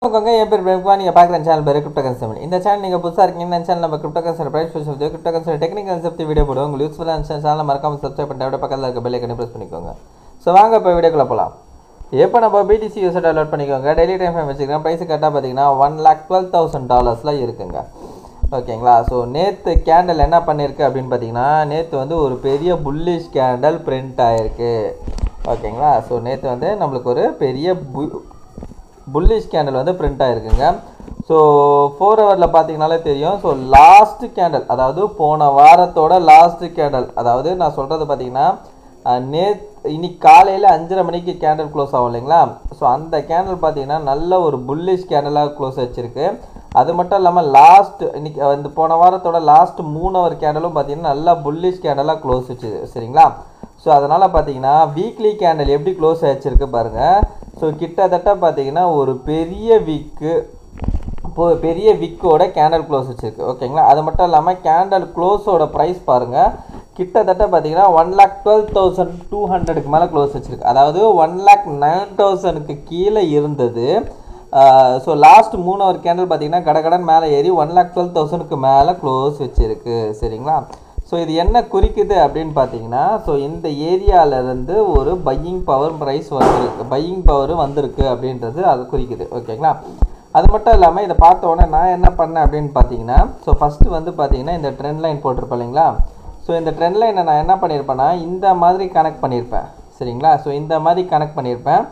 என் பேர் பிரேம்குமார். நீங்கள் பார்க்குற சேனல் பேர் கிரிப்டோகரன்சி. இந்த சேனல் நீங்கள் புதுசாக இருக்கீங்கன்னா இந்த சேனல் நம்ம கிரிப்டோகரன்சி பிரைஸ் சொல்லுது, கிரிப்டோகரன்சி டெக்னிக்கல் கான்செப்ட் வீடியோ போடுவோம். உங்களுக்கு யூஸ்ஃபுல்லாக இருந்துச்சு சேனல் மறக்காமல் சப்ஸ்கிரைப் பண்ணிட்டு அப்படியே பக்கத்தில் இருக்க பெல் ஐக்கனை ப்ரெஸ் பண்ணிக்கோங்க. ஸோ வாங்க இப்போ வீடியோக்குள்ளே போகலாம். இப்போ நம்ம BTC யூஸை டவுன்லோட் பண்ணிக்கோங்க. டெய்லி டைம் ஃப்ரேம் வச்சுக்கிறேன். ப்ரைஸ் கரெக்டாக பார்த்தீங்கன்னா $1,12,000 இருக்குங்க. ஓகேங்களா. ஸோ நேற்று கேண்டல் என்ன பண்ணியிருக்கு அப்படின்னு பார்த்தீங்கன்னா, நேற்று வந்து ஒரு பெரிய புல்லிஷ் கேண்டல் பிரிண்ட் ஆகிருக்கு. ஓகேங்களா. ஸோ நேற்று வந்து நம்மளுக்கு ஒரு பெரிய புல்லிஷ் கேண்டல் வந்து பிரிண்ட் ஆகிருக்குங்க. ஸோ 4 ஹவரில் பார்த்தீங்கனாலே தெரியும். ஸோ லாஸ்ட்டு கேண்டல், அதாவது போன வாரத்தோட லாஸ்ட்டு கேண்டல், அதாவது நான் சொல்கிறது பார்த்தீங்கன்னா இன்னைக்கு காலையில் 5:30 மணிக்கு கேண்டல் க்ளோஸ் ஆகும் இல்லைங்களா. ஸோ அந்த கேண்டல் பார்த்தீங்கன்னா நல்ல ஒரு புல்லிஷ் கேண்டலாக க்ளோஸ் வச்சுருக்கு. அது மட்டும் இல்லாமல் இன்னைக்கு வந்து போன வாரத்தோட லாஸ்ட் 3 ஹவர் கேண்டலும் பார்த்தீங்கன்னா நல்லா புல்லிஷ் கேண்டலாக க்ளோஸ் வச்சு சரிங்களா. ஸோ அதனால் பார்த்தீங்கன்னா வீக்லி கேண்டல் எப்படி க்ளோஸ் ஆகிச்சிருக்கு பாருங்கள். ஸோ கிட்டத்தட்ட பார்த்தீங்கன்னா ஒரு பெரிய விக்கோட கேண்டல் க்ளோஸ் வச்சுருக்கு. ஓகேங்களா. அது மட்டும் இல்லாமல் கேண்டல் க்ளோஸோட ப்ரைஸ் பாருங்கள், கிட்டத்தட்ட பார்த்தீங்கன்னா 1,12,200க்கு மேலே க்ளோஸ் வச்சுருக்கு. அதாவது 1,09,000க்கு கீழே இருந்தது. ஸோ லாஸ்ட் 3 ஹவர் கேண்டல் பார்த்தீங்கன்னா கடகடன் மேலே ஏறி 1,12,000க்கு மேலே க்ளோஸ் வச்சுருக்கு. சரிங்களா. ஸோ இது என்ன குறிக்குது அப்படின்னு பார்த்தீங்கன்னா, ஸோ இந்த ஏரியாவிலேருந்து ஒரு பையிங் பவர் வந்திருக்கு அப்படின்றது அது குறிக்குது. ஓகேங்களா. அது மட்டும் இல்லாமல் இதை பார்த்த உடனே நான் என்ன பண்ணேன் அப்படின்னு பார்த்தீங்கன்னா, ஸோ ஃபஸ்ட்டு வந்து பார்த்தீங்கன்னா இந்த ட்ரெண்ட் லைன் போட்டிருப்பேன் இல்லைங்களா. ஸோ இந்த ட்ரெண்ட் லைனை நான் என்ன பண்ணியிருப்பேன்னா இந்த மாதிரி கனெக்ட் பண்ணியிருப்பேன். சரிங்களா. ஸோ இந்த மாதிரி கனெக்ட் பண்ணியிருப்பேன்.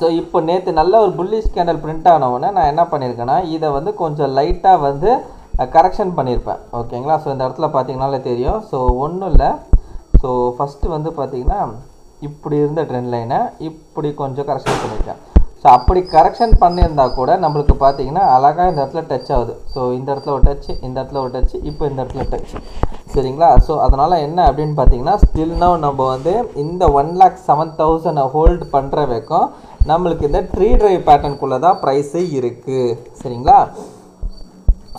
ஸோ இப்போ நேற்று நல்ல ஒரு புல்லிஷ் கேண்டல் பிரிண்ட் ஆனவுடனே நான் என்ன பண்ணியிருக்கேன்னா இதை வந்து கொஞ்சம் லைட்டாக வந்து கரெக்ஷன் பண்ணியிருப்பேன். ஓகேங்களா. ஸோ இந்த இடத்துல பார்த்தீங்கனாலே தெரியும். ஸோ ஒன்றும் இல்லை. ஸோ ஃபஸ்ட்டு வந்து பார்த்தீங்கன்னா இப்படி இருந்த ட்ரெண்ட் லைனை இப்படி கொஞ்சம் கரெக்ஷன் பண்ணியிருக்கேன். ஸோ அப்படி கரெக்ஷன் பண்ணியிருந்தா கூட நம்மளுக்கு பார்த்தீங்கன்னா அழகாக இந்த இடத்துல டச் ஆகுது. ஸோ இந்த இடத்துல ஒரு டச்சு, இந்த இடத்துல ஒரு டச்சு, இப்போ இந்த இடத்துல டச். சரிங்களா. ஸோ அதனால் என்ன அப்படின்னு பார்த்தீங்கன்னா ஸ்டில் நவ் நம்ம வந்து இந்த 1,07,000 ஹோல்டு பண்ணுற வரைக்கும் நம்மளுக்கு இந்த 3 ட்ரைவ் பேட்டர்னுக்குள்ளே தான் ப்ரைஸு இருக்குது. சரிங்களா.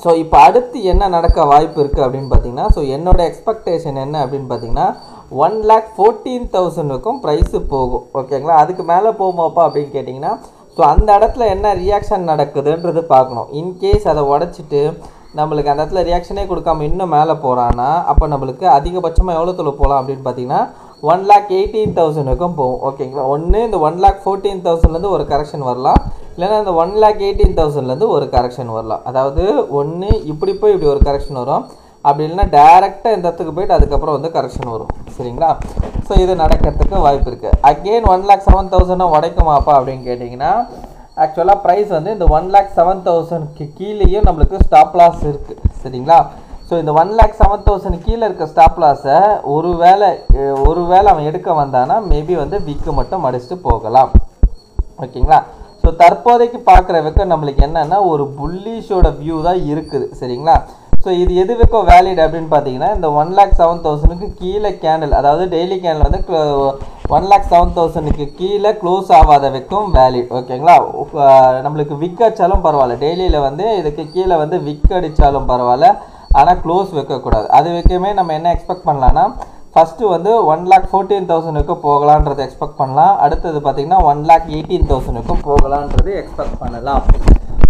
ஸோ இப்போ அடுத்து என்ன நடக்க வாய்ப்பு இருக்குது அப்படின்னு பார்த்தீங்கன்னா, ஸோ என்னோடய எக்ஸ்பெக்டேஷன் என்ன அப்படின்னு பார்த்தீங்கன்னா 1,14,000க்கும் ப்ரைஸு போகும். ஓகேங்களா. அதுக்கு மேலே போகுமாப்பா அப்படின்னு கேட்டிங்கன்னா, ஸோ அந்த இடத்துல என்ன ரியாக்ஷன் நடக்குதுன்றது பார்க்கணும். இன்கேஸ் அதை உடச்சிட்டு நம்மளுக்கு அந்த இடத்துல ரியாக்ஷனே கொடுக்காம இன்னும் மேலே போகிறான்னா அப்போ நம்மளுக்கு அதிகபட்சமாக எவ்வளோ தொலை போகலாம் அப்படின்னு பார்த்தீங்கன்னா 1,18,000க்கும் போகும். ஓகேங்களா. ஒன்று இந்த 1,14,000லேருந்து ஒரு கரெக்ஷன் வரலாம், இல்லைன்னா இந்த 1,18,000லேருந்து ஒரு கரெக்ஷன் வரலாம். அதாவது ஒன்று இப்படி போய் இப்படி ஒரு கரெக்ஷன் வரும், அப்படி இல்லைன்னா டேரெக்டாக இந்த இடத்துக்கு போயிட்டு அதுக்கப்புறம் வந்து கரெக்ஷன் வரும். சரிங்களா. ஸோ இது நடக்கிறதுக்கு வாய்ப்பு இருக்குது. அகெயின் 1,07,000 உடைக்குமாப்பா அப்படின்னு கேட்டிங்கன்னா, ஆக்சுவலாக ப்ரைஸ் வந்து இந்த 1,07,000க்கு கீழேயும் நம்மளுக்கு ஸ்டாப் லாஸ் இருக்குது. சரிங்களா. ஸோ இந்த 1,07,000 கீழே இருக்க ஸ்டாப் லாஸை ஒருவேளை அவன் எடுக்க வந்தானா மேபி வந்து விக்கு மட்டும் அடிச்சுட்டு போகலாம். ஓகேங்களா. ஸோ தற்போதைக்கு பார்க்குற வரைக்கும் நம்மளுக்கு என்னென்னா ஒரு புல்லிஷோட வியூ தான் இருக்குது. சரிங்களா. ஸோ இது எது வரைக்கும் வேலிட் அப்படின்னு பார்த்தீங்கன்னா இந்த 1,07,000க்கு கீழே கேண்டில், அதாவது டெய்லி கேண்டில் வந்து 1,07,000க்கு கீழே க்ளோஸ் ஆகாத வரைக்கும் வேலிட். ஓகேங்களா. நம்மளுக்கு விக் அடித்தாலும் பரவாயில்ல, டெய்லியில் வந்து இதுக்கு கீழே வந்து விக் அடித்தாலும் பரவாயில்ல, ஆனால் க்ளோஸ் வைக்கக்கூடாது. அது வரைக்குமே நம்ம என்ன எக்ஸ்பெக்ட் பண்ணலான்னா ஃபஸ்ட்டு வந்து 1,14,000க்கு போகலான்றது எக்ஸ்பெக்ட் பண்ணலாம். அடுத்தது பார்த்திங்கன்னா 1,18,000க்கும் போகலான்றது எக்ஸ்பெக்ட் பண்ணலாம்.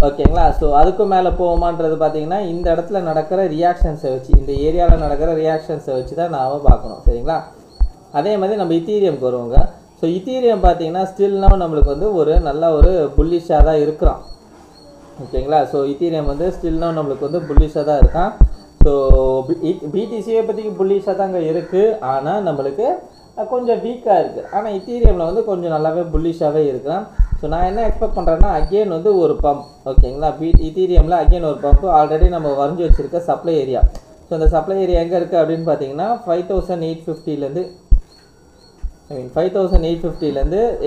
ஓகேங்களா. ஸோ அதுக்கும் மேலே போகுமான்றது பார்த்தீங்கன்னா இந்த இடத்துல நடக்கிற ரியாக்ஷன்ஸை வச்சு, இந்த ஏரியாவில் நடக்கிற ரியாக்ஷன்ஸை வச்சு தான் நாம் பார்க்கணும். சரிங்களா. அதே மாதிரி நம்ம இத்தீரியம்க்கு வருவோங்க. ஸோ இத்தீரியம் பார்த்தீங்கன்னா ஸ்டில்னால் நம்மளுக்கு வந்து ஒரு நல்ல ஒரு புல்லிஷாக தான் இருக்கிறோம். ஓகேங்களா. ஸோ இத்தீரியம் வந்து ஸ்டில்னால் நம்மளுக்கு வந்து புல்லிஷாக தான் இருக்கான். ஸோ BTCயை பற்றி புல்லிஷாக தாங்க இருக்குது, ஆனால் நம்மளுக்கு கொஞ்சம் வீக்காக இருக்குது. ஆனால் இத்தீரியமில் வந்து கொஞ்சம் நல்லாவே புல்லிஷாகவே இருக்கிறான். ஸோ நான் என்ன எக்ஸ்பெக்ட் பண்ணுறேன்னா அகெயின் வந்து ஒரு பம்ப். ஓகேங்களா. இத்தீரியமில் அகெயின் ஒரு பம்ப் ஆல்ரெடி நம்ம வரைஞ்சி வச்சுருக்க சப்ளை ஏரியா. ஸோ அந்த சப்ளை ஏரியா எங்கே இருக்குது அப்படின்னு பார்த்தீங்கன்னா 5,850லேருந்து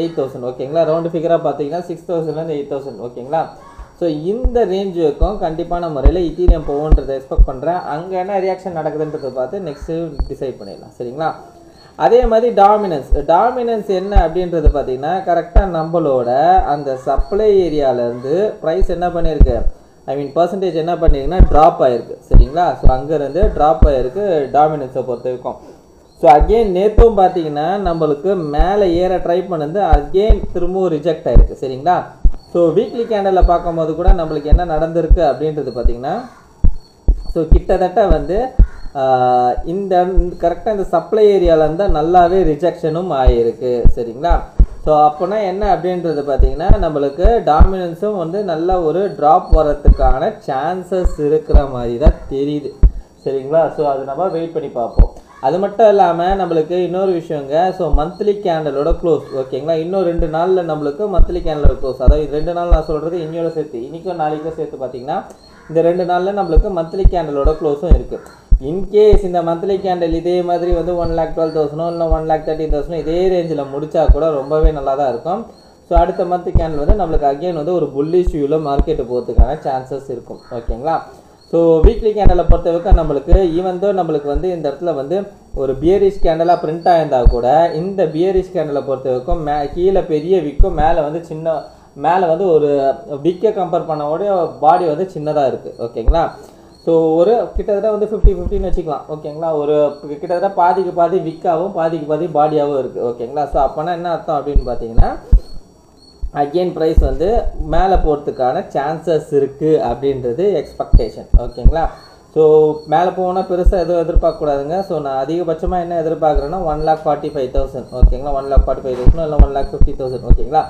8,000. ஓகேங்களா. ரவுண்டு ஃபிகராக பார்த்தீங்கன்னா 6,000லேருந்து 8,000. ஓகேங்களா. ஸோ இந்த ரேஞ்ச் வரைக்கும் கண்டிப்பான முறையில் இத்தீரியம் போகுன்றதை எக்ஸ்பெக்ட் பண்ணுறேன். அங்கே என்ன ரியாக்ஷன் நடக்குதுன்றதை பார்த்து நெக்ஸ்ட்டு டிசைட் பண்ணிடலாம். சரிங்களா. அதே மாதிரி டாமினன்ஸ் என்ன அப்படின்றது பார்த்தீங்கன்னா கரெக்டாக நம்மளோட அந்த சப்ளை ஏரியாவிலேருந்து ப்ரைஸ் என்ன பண்ணியிருக்கு, பர்சன்டேஜ் என்ன பண்ணியிருக்குன்னா ட்ராப் ஆகிருக்கு. சரிங்களா. ஸோ அங்கேருந்து ட்ராப் ஆகிருக்கு டாமினன்ஸை பொறுத்த வரைக்கும். ஸோ அகெயின் நேற்றும் பார்த்தீங்கன்னா நம்மளுக்கு மேலே ஏற ட்ரை பண்ணது அகெயின் திரும்பவும் ரிஜெக்ட் ஆகிருக்கு. சரிங்களா. ஸோ வீக்லி கேண்டலில் பார்க்கும்போது கூட நம்மளுக்கு என்ன நடந்திருக்கு அப்படின்றது பார்த்திங்கன்னா, ஸோ கிட்டத்தட்ட வந்து இந்த கரெக்டாக இந்த சப்ளை ஏரியாவிலேருந்து நல்லாவே ரிஜெக்ஷனும் ஆகிருக்கு. சரிங்களா? ஸோ அப்போனா என்ன அப்படின்றது பார்த்திங்கன்னா, நம்மளுக்கு டாமினன்ஸும் வந்து நல்ல ஒரு ட்ராப் வரத்துக்கான சான்சஸ் இருக்கிற மாதிரி தான் தெரியுது. சரிங்களா? ஸோ அது நம்ம வெயிட் பண்ணி பார்ப்போம். அது மட்டும் இல்லாமல் நம்மளுக்கு இன்னொரு விஷயங்க, ஸோ மந்த்லி கேண்டலோட க்ளோஸ். ஓகேங்களா? இன்னும் 2 நாளில் நம்மளுக்கு மந்த்லி கேண்டலோட க்ளோஸ், அதாவது 2 நாள் நான் சொல்கிறது இன்னையோட சேர்த்து, இன்றைக்கும் நாளைக்கும் சேர்த்து பார்த்திங்கன்னா இந்த 2 நாளில் நம்மளுக்கு மந்த்லி கேண்டலோட க்ளோஸும் இருக்குது. இன்கேஸ் இந்த மந்த்லி கேண்டல் இதே மாதிரி வந்து 1,12,000 இல்லை 1,13,000 இதே ரேஞ்சில் முடித்தா கூட ரொம்பவே நல்லா தான் இருக்கும். ஸோ அடுத்த மந்த் கேண்டல் வந்து நம்மளுக்கு அகெயின் வந்து ஒரு புல்லிஷ் வியூவில் மார்க்கெட்டு போகிறதுக்கான சான்சஸ் இருக்கும். ஓகேங்களா? ஸோ வீக்லி கேண்டலை பொறுத்த வரைக்கும் நம்மளுக்கு ஈவன் தோ நம்மளுக்கு வந்து இந்த இடத்துல வந்து ஒரு பியரிஷ் கேண்டலாக பிரிண்ட் ஆயிருந்தால் கூட இந்த பியரிஷ் கேண்டலை பொறுத்த வரைக்கும் கீழே பெரிய விக்கும், மேலே வந்து மேலே வந்து ஒரு விக்கை கம்பேர் பண்ணோட பாடி வந்து சின்னதாக இருக்குது. ஓகேங்களா? ஸோ ஒரு கிட்டத்தட்ட வந்து 50-50 வச்சுக்கலாம். ஓகேங்களா? ஒரு கிட்டத்தட்ட பாதிக்கு பாதி விக்காகவும் பாதிக்கு பாதி பாடியாகவும் இருக்குது. ஓகேங்களா? ஸோ அப்போனா என்ன அர்த்தம் அப்படின்னு பார்த்தீங்கன்னா, அகெயின் ப்ரைஸ் வந்து மேலே போகிறதுக்கான சான்சஸ் இருக்குது அப்படின்றது எக்ஸ்பெக்டேஷன். ஓகேங்களா? ஸோ மேலே போனால் பெருசாக எதுவும் எதிர்பார்க்கக்கூடாதுங்க. ஸோ நான் அதிகபட்சமாக என்ன எதிர்பார்க்குறேன்னா 1,45,000. ஓகேங்களா? 1,45,000 இல்லை 1,50,000. ஓகேங்களா?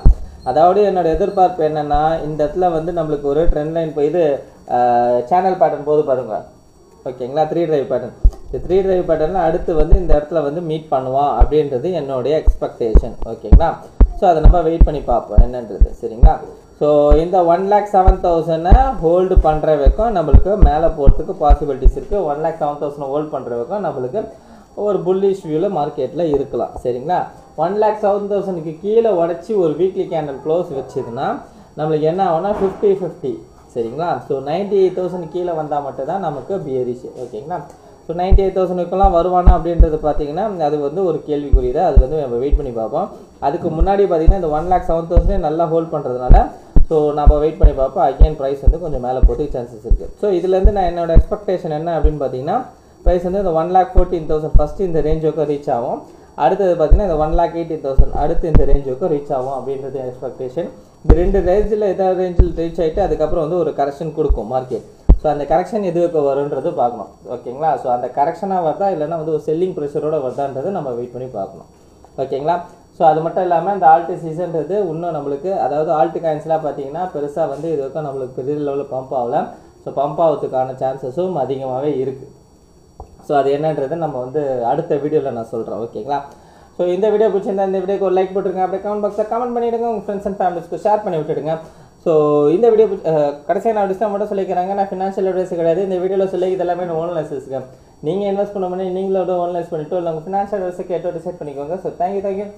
அதாவது என்னோடய எதிர்பார்ப்பு என்னென்னா, இந்த இடத்துல வந்து நம்மளுக்கு ஒரு ட்ரெண்ட் லைன் இப்போ இது சேனல் பேட்டர்ன் போது பாருங்கள். ஓகேங்களா? 3 டிரைவ் பேட்டர்ன். இந்த 3 டிரைவ் பேட்டர்னில் அடுத்து வந்து இந்த இடத்துல வந்து மீட் பண்ணுவான் அப்படின்றது என்னுடைய எக்ஸ்பெக்டேஷன். ஓகேங்களா? ஸோ அதை நம்ம வெயிட் பண்ணி பார்ப்போம் என்னன்றது. சரிங்களா? ஸோ இந்த 1,07,000 ஹோல்டு பண்ணுற வரைக்கும் நம்மளுக்கு மேலே போகிறதுக்கு பாசிபிலிட்டிஸ் இருக்குது. 1,07,000 ஹோல்ட் பண்ணுற வரைக்கும் நம்மளுக்கு ஒரு புல்லிஷ் வியூவில் மார்க்கெட்டில் இருக்கலாம். சரிங்களா? 1,07,000க்கு கீழே உடச்சி ஒரு வீக்லி கேண்டல் க்ளோஸ் வச்சுதுன்னா நம்மளுக்கு என்ன ஆகும்னா 50-50. சரிங்களா? ஸோ 98,000 கீழே வந்தால் மட்டும்தான் நமக்கு பியரிஷ். ஓகேங்களா? ஸோ 98,000க்குலாம் வருவானா அப்படின்றது பார்த்தீங்கன்னா அது வந்து ஒரு கேள்விக்குரியது. அது வந்து நம்ம வெயிட் பண்ணி பார்ப்போம். அதுக்கு முன்னாடி பார்த்தீங்கன்னா இந்த 1,07,000 நல்லா ஹோல்ட் பண்ணுறதுனால ஸோ நம்ம வெயிட் பண்ணி பார்ப்போம். அகெயின் ப்ரைஸ் வந்து கொஞ்சம் மேலே போகிறதுக்கு சான்சஸ் இருக்குது. ஸோ இதுலேருந்து நான் என்னோட எக்ஸ்பெக்டேஷன் என்ன அப்படின்னு பார்த்தீங்கன்னா, ப்ரைஸ் வந்து இந்த 1,14,000 ஃபஸ்ட்டு இந்த ரேஞ்சுக்கு ரீச் ஆகும். அடுத்தது பார்த்தீங்கன்னா இந்த 1,80,000 அடுத்து இந்த ரேஞ்சுக்கு ரீச் ஆகும் அப்படின்றது எக்ஸ்பெக்டேஷன். இந்த 2 ரேஞ்சில் ஏதாவது ரேஞ்சில் ரீச் ஆகிட்டு அதுக்கப்புறம் வந்து ஒரு கரெக்ஷன் கொடுக்கும் மார்க்கெட். ஸோ அந்த கரெக்ஷன் எதுக்கு வருன்றது பார்க்கணும். ஓகேங்களா? ஸோ அந்த கரெக்ஷனாக வருதா இல்லைனா வந்து ஒரு செல்லிங் ப்ரெஷரோடு வருதான்றது நம்ம வெயிட் பண்ணி பார்க்கணும். ஓகேங்களா? ஸோ அது மட்டும் இல்லாமல் இந்த ஆல்ட்டு சீசன்றது இன்னும் நம்மளுக்கு, அதாவது ஆல்ட்டு காயின்ஸ்லாம் பார்த்தீங்கன்னா பெருசாக வந்து இது வரைக்கும் நம்மளுக்கு பெரிய லெவலில் பம்ப் ஆகல. ஸோ பம்ப் ஆகிறதுக்கான சான்சஸும் அதிகமாகவே இருக்குது. ஸோ அது என்னன்றது நம்ம வந்து அடுத்த வீடியோவில் நான் சொல்கிறேன். ஓகேங்களா? ஸோ இந்த வீடியோ பிடிச்சிருந்தா இந்த வீடியோக்கு ஒரு லைக் போட்டுருங்க. அப்படியே கமெண்ட் பாக்ஸில் கமெண்ட் பண்ணிவிடுங்க. உங்கள் ஃப்ரெண்ட்ஸ் அண்ட் ஃபேமிலிஸ்க்கு ஷேர் பண்ணி விட்டுடுங்க. ஸோ இந்த வீடியோ கடைசியாக நான் டிஸ்கவுண்ட் மட்டும் சொல்லிக்கிறாங்க. நான் ஃபினான்ஷியல் அட்வைஸ் கிடையாது. இந்த வீடியோவில் சொல்லி இதெல்லாமே ஓன் லைசன்ஸுங்க. நீங்கள் இன்வெஸ்ட் பண்ண பண்ணி நீங்களோட ஓன் லைஸ் பண்ணிவிட்டு இல்லை உங்கள் ஃபினான்ஷியல் அட்வைஸை கேட்டு டிசைட் பண்ணிக்கோங்க. So thank you.